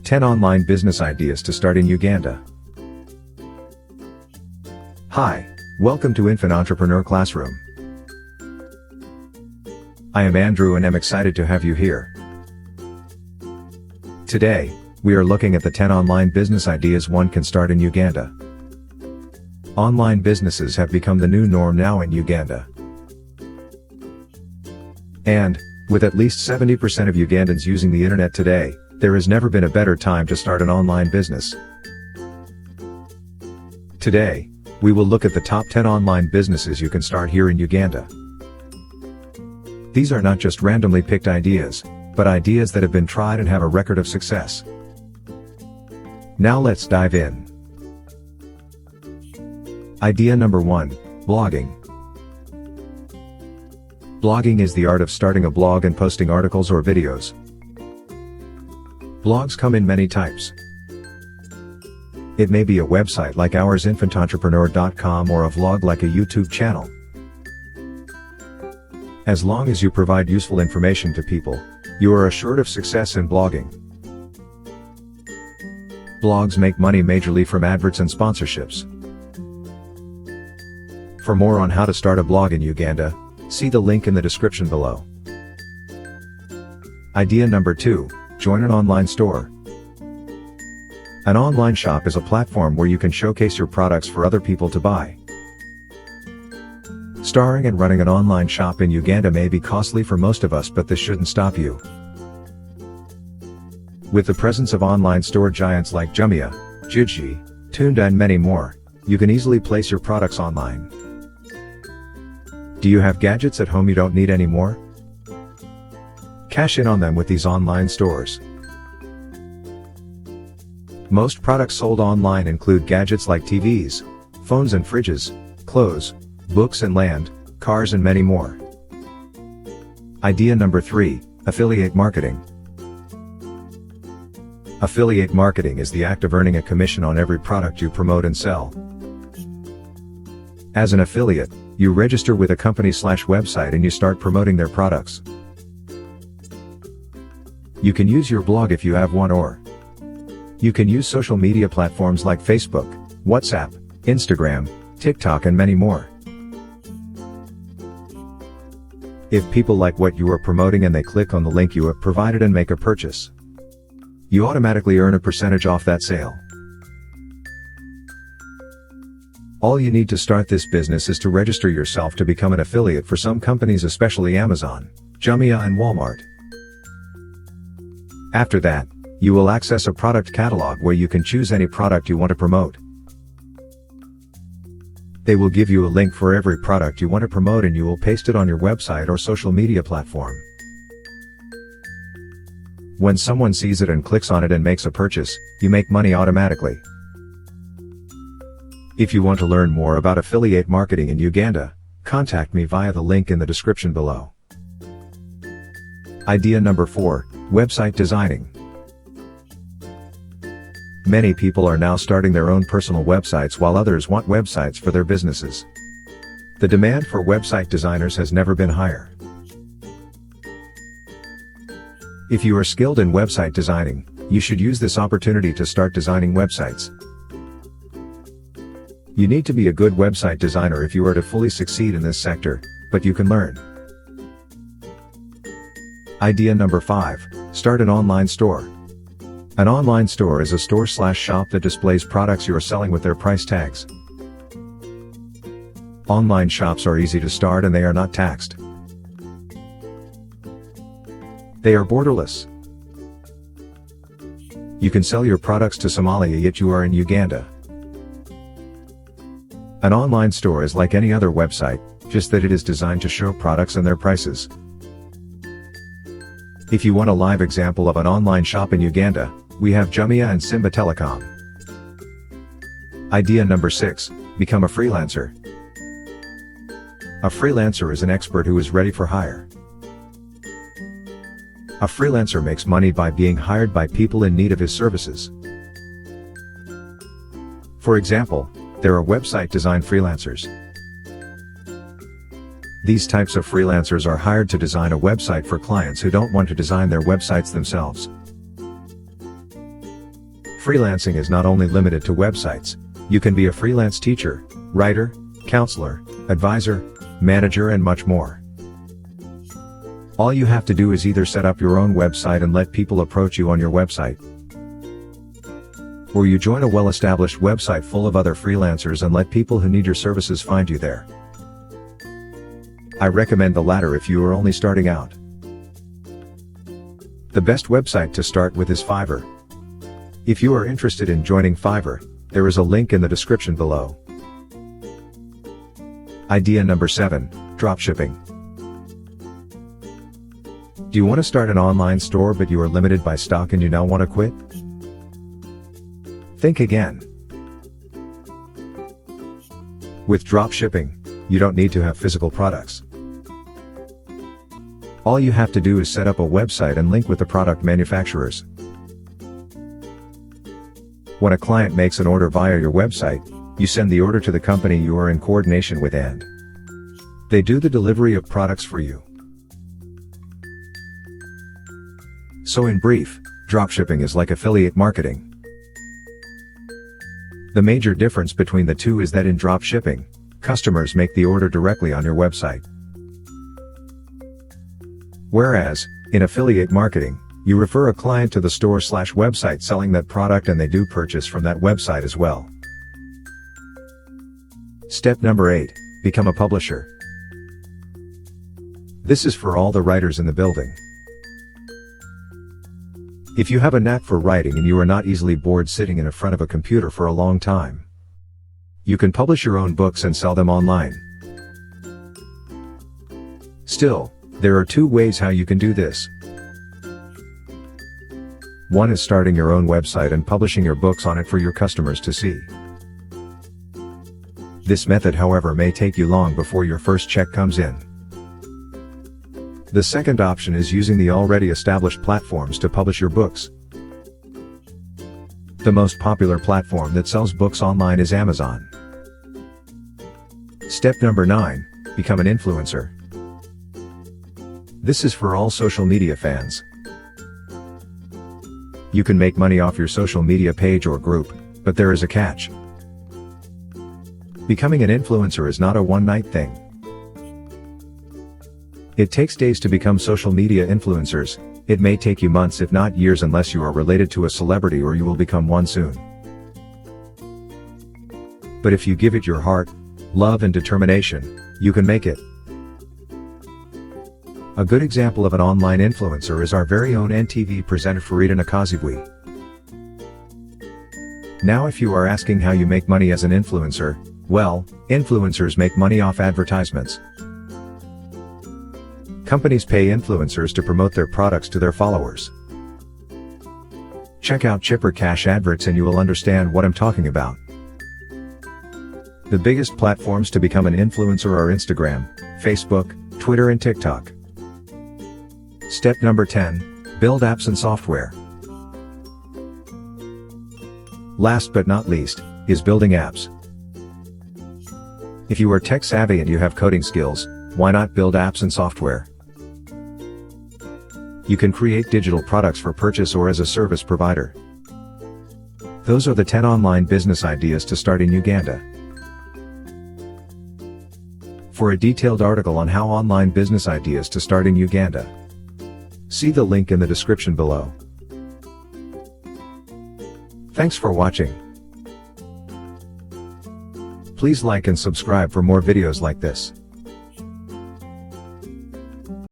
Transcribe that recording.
10 online business ideas to start in Uganda. Hi, welcome to Infant Entrepreneur Classroom. I am Andrew and am excited to have you here. Today, we are looking at the 10 online business ideas one can start in Uganda. Online businesses have become the new norm now in Uganda. And, with at least 70% of Ugandans using the internet today, there has never been a better time to start an online business. Today, we will look at the top 10 online businesses you can start here in Uganda. These are not just randomly picked ideas, but ideas that have been tried and have a record of success. Now let's dive in. Idea number 1, blogging. Blogging is the art of starting a blog and posting articles or videos. Blogs come in many types. It may be a website like ours infantentrepreneur.com or a vlog like a YouTube channel. As long as you provide useful information to people, you are assured of success in blogging. Blogs make money majorly from adverts and sponsorships. For more on how to start a blog in Uganda, see the link in the description below. Idea number 2, join an online store. An online shop is a platform where you can showcase your products for other people to buy. Starting and running an online shop in Uganda may be costly for most of us, but this shouldn't stop you. With the presence of online store giants like Jumia, Jiji, Tunda and many more, you can easily place your products online. Do you have gadgets at home you don't need anymore? Cash in on them with these online stores. Most products sold online include gadgets like TVs, phones and fridges, clothes, books and land, cars and many more. Idea number 3, affiliate marketing. Affiliate marketing is the act of earning a commission on every product you promote and sell. As an affiliate, you register with a company/website and you start promoting their products. You can use your blog if you have one, or you can use social media platforms like Facebook, WhatsApp, Instagram, TikTok and many more. If people like what you are promoting and they click on the link you have provided and make a purchase, you automatically earn a percentage off that sale. All you need to start this business is to register yourself to become an affiliate for some companies, especially Amazon, Jumia and Walmart. After that, you will access a product catalog where you can choose any product you want to promote. They will give you a link for every product you want to promote and you will paste it on your website or social media platform. When someone sees it and clicks on it and makes a purchase, you make money automatically. If you want to learn more about affiliate marketing in Uganda, contact me via the link in the description below. Idea number 4, website designing. Many people are now starting their own personal websites while others want websites for their businesses. The demand for website designers has never been higher. If you are skilled in website designing, you should use this opportunity to start designing websites. You need to be a good website designer if you are to fully succeed in this sector, but you can learn. Idea number 5, start an online store. An online store is a store/shop that displays products you are selling with their price tags. Online shops are easy to start and they are not taxed. They are borderless. You can sell your products to Somalia yet you are in Uganda. An online store is like any other website, just that it is designed to show products and their prices. If you want a live example of an online shop in Uganda, we have Jumia and Simba Telecom. Idea number 6, become a freelancer. A freelancer is an expert who is ready for hire. A freelancer makes money by being hired by people in need of his services. For example, there are website design freelancers. These types of freelancers are hired to design a website for clients who don't want to design their websites themselves. Freelancing is not only limited to websites. You can be a freelance teacher, writer, counselor, advisor, manager and much more. All you have to do is either set up your own website and let people approach you on your website, or you join a well-established website full of other freelancers and let people who need your services find you there. I recommend the latter if you are only starting out. The best website to start with is Fiverr. If you are interested in joining Fiverr, there is a link in the description below. Idea number 7, dropshipping. Do you want to start an online store but you are limited by stock and you now want to quit? Think again. With dropshipping, you don't need to have physical products. All you have to do is set up a website and link with the product manufacturers. When a client makes an order via your website, you send the order to the company you are in coordination with and they do the delivery of products for you. So in brief, dropshipping is like affiliate marketing. The major difference between the two is that in dropshipping, customers make the order directly on your website. Whereas, in affiliate marketing, you refer a client to the store/website selling that product and they do purchase from that website as well. Step number 8, become a publisher. This is for all the writers in the building. If you have a knack for writing and you are not easily bored sitting in front of a computer for a long time, you can publish your own books and sell them online. Still, there are 2 ways how you can do this. One is starting your own website and publishing your books on it for your customers to see. This method, however, may take you long before your first check comes in. The second option is using the already established platforms to publish your books. The most popular platform that sells books online is Amazon. Step number 9, become an influencer. This is for all social media fans. You can make money off your social media page or group, but there is a catch. Becoming an influencer is not a one-night thing. It takes days to become social media influencers. It may take you months if not years unless you are related to a celebrity or you will become one soon. But if you give it your heart, love and determination, you can make it. A good example of an online influencer is our very own NTV presenter Farida Nakazibwe. Now if you are asking how you make money as an influencer, well, influencers make money off advertisements. Companies pay influencers to promote their products to their followers. Check out Chipper Cash adverts and you will understand what I'm talking about. The biggest platforms to become an influencer are Instagram, Facebook, Twitter and TikTok. Step number 10, build apps and software. Last but not least, is building apps. If you are tech savvy and you have coding skills, why not build apps and software? You can create digital products for purchase or as a service provider. Those are the 10 online business ideas to start in Uganda. For a detailed article on how online business ideas to start in Uganda, see the link in the description below. Thanks for watching. Please like and subscribe for more videos like this.